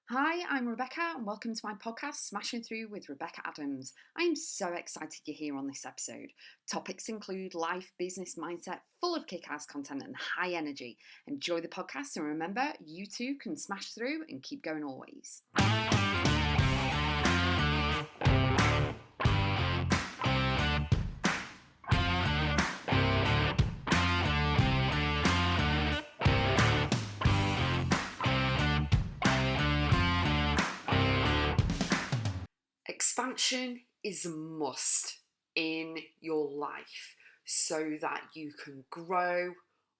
Hi, I'm Rebecca, and welcome to my podcast, Smashing Through with Rebecca Adams. I am so excited you're here on this episode. Topics include life, business, mindset, full of kick-ass content and high energy. Enjoy the podcast, and remember, you too can smash through and keep going always. Expansion is a must in your life so that you can grow.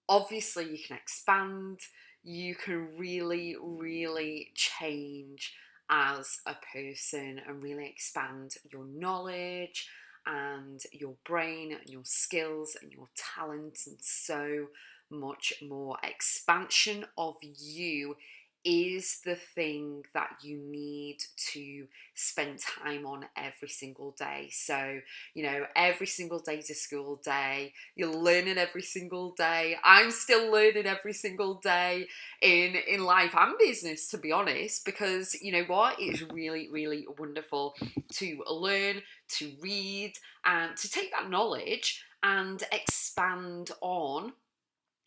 Obviously, you can expand, you can really change as a person and really expand your knowledge and your brain and your skills and your talents and so much more. Expansion of you is the thing that you need to spend time on every single day. So, every single day is a school day. You're learning every single day. I'm still learning every single day in life and business, to be honest, because you know what? It's really wonderful to learn, to read, and to take that knowledge and expand on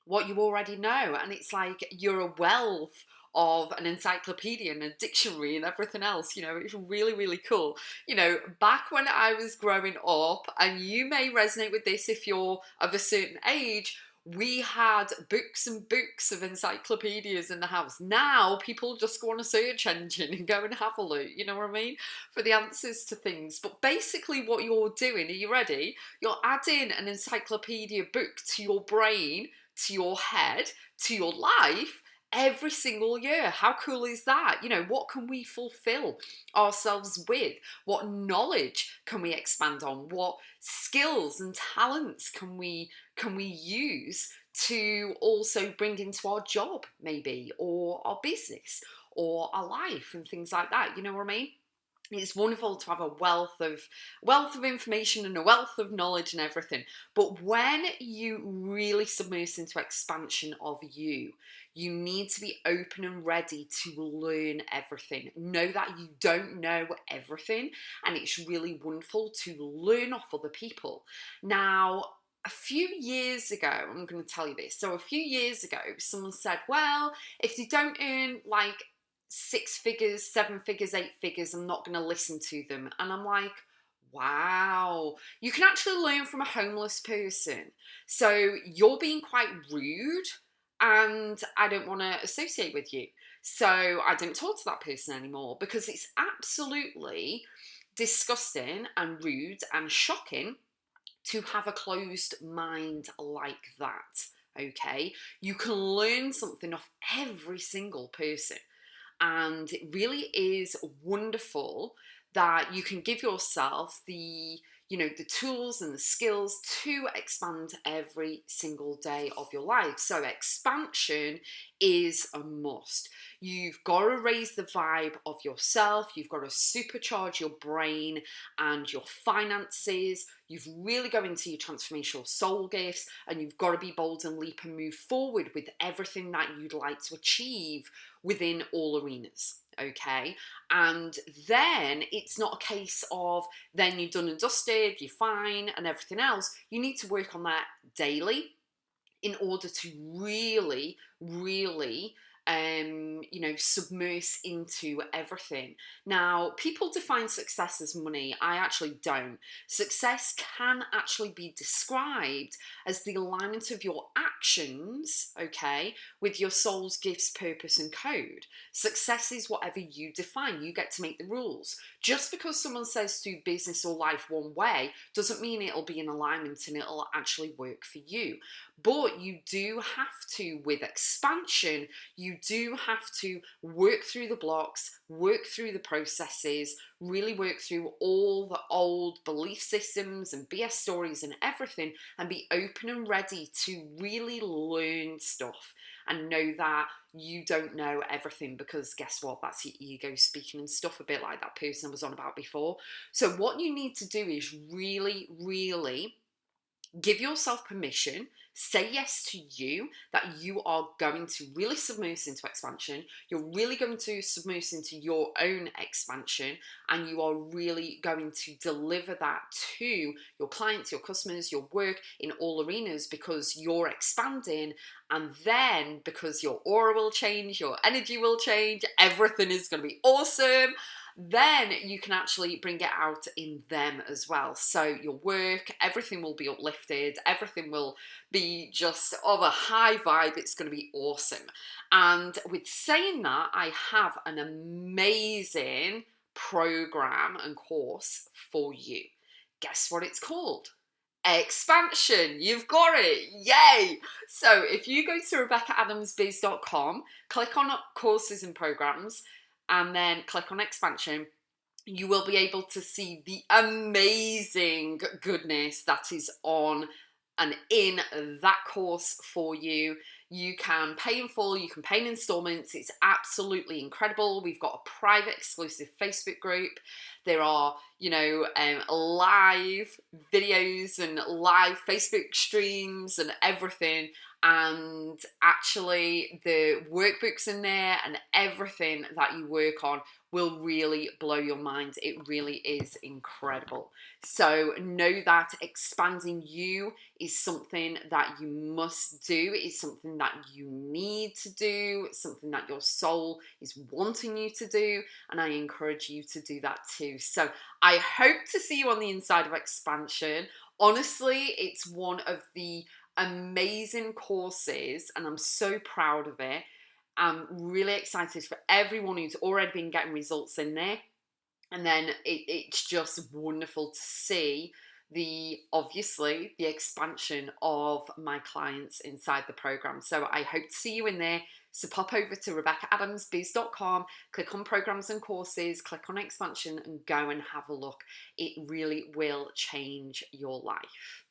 what you already know. And it's like you're a wealth of an encyclopedia and a dictionary and everything else. It's really cool. Back when I was growing up, and you may resonate with this if you're of a certain age, we had books and books of encyclopedias in the house. Now people just go on a search engine and go and have a look, you know what I mean, for the answers to things. But basically what you're doing, are you ready? You're adding an encyclopedia book to your brain, to your head, to your life every single year. How cool is that? What can we fulfill ourselves with? What knowledge can we expand on? What skills and talents can we use to also bring into our job, maybe, or our business, or our life, and things like that? You know what I mean? It's wonderful to have a wealth of information and a wealth of knowledge and everything. But when you really submerge into expansion of you need to be open and ready to learn everything. Know that you don't know everything, and it's really wonderful to learn off other people. Now, a few years ago, I'm going to tell you this. So a few years ago, someone said, well, if you don't earn like 6 figures, 7 figures, 8 figures, I'm not going to listen to them. And I'm like, wow, you can actually learn from a homeless person. So you're being quite rude and I don't want to associate with you. So I don't talk to that person anymore because it's absolutely disgusting and rude and shocking to have a closed mind like that. Okay, you can learn something off every single person. And it really is wonderful that you can give yourself the tools and the skills to expand every single day of your life. So expansion is a must. You've got to raise the vibe of yourself. You've got to supercharge your brain and your finances. You've really got into your transformational soul gifts, and you've got to be bold and leap and move forward with everything that you'd like to achieve within all arenas. Okay, and then it's not a case of then you're done and dusted, you're fine, and everything else. You need to work on that daily in order to really submerge into everything. Now, people define success as money. I actually don't. Success can actually be described as the alignment of your actions, okay, with your soul's gifts, purpose, and code. Success is whatever you define. You get to make the rules. Just because someone says do business or life one way doesn't mean it'll be in alignment and it'll actually work for you. But you do have to, with expansion, you do have to work through the blocks, work through the processes, really work through all the old belief systems and BS stories and everything, and be open and ready to really learn stuff and know that you don't know everything, because guess what? That's your ego speaking and stuff, a bit like that person I was on about before. So what you need to do is really Give yourself permission, say yes to you, that you are going to really submerge into expansion. You're really going to submerge into your own expansion, and you are really going to deliver that to your clients, your customers, your work in all arenas, because you're expanding. And then because your aura will change, your energy will change, everything is going to be awesome. Then you can actually bring it out in them as well. So your work, everything will be uplifted, everything will be just of a high vibe. It's going to be awesome. And with saying that, I have an amazing program and course for you. Guess what it's called? Expansion. You've got it. Yay. So if you go to RebeccaAdamsBiz.com, click on courses and programs, and then click on expansion, you will be able to see the amazing goodness that is on and in that course for you. You can pay in full, you can pay in installments. It's absolutely incredible. We've got a private exclusive Facebook group. There are, live videos and live Facebook streams and everything. And actually the workbooks in there and everything that you work on will really blow your mind. It really is incredible. So know that expanding you is something that you must do. It's something that you need to do. It's something that your soul is wanting you to do. And I encourage you to do that too. So I hope to see you on the inside of expansion. Honestly, it's one of the amazing courses, and I'm so proud of it. I'm really excited for everyone who's already been getting results in there. And then it's just wonderful to see obviously the expansion of my clients inside the program. So I hope to see you in there. So pop over to RebeccaAdamsBiz.com, click on programs and courses, click on expansion, and go and have a look. It really will change your life.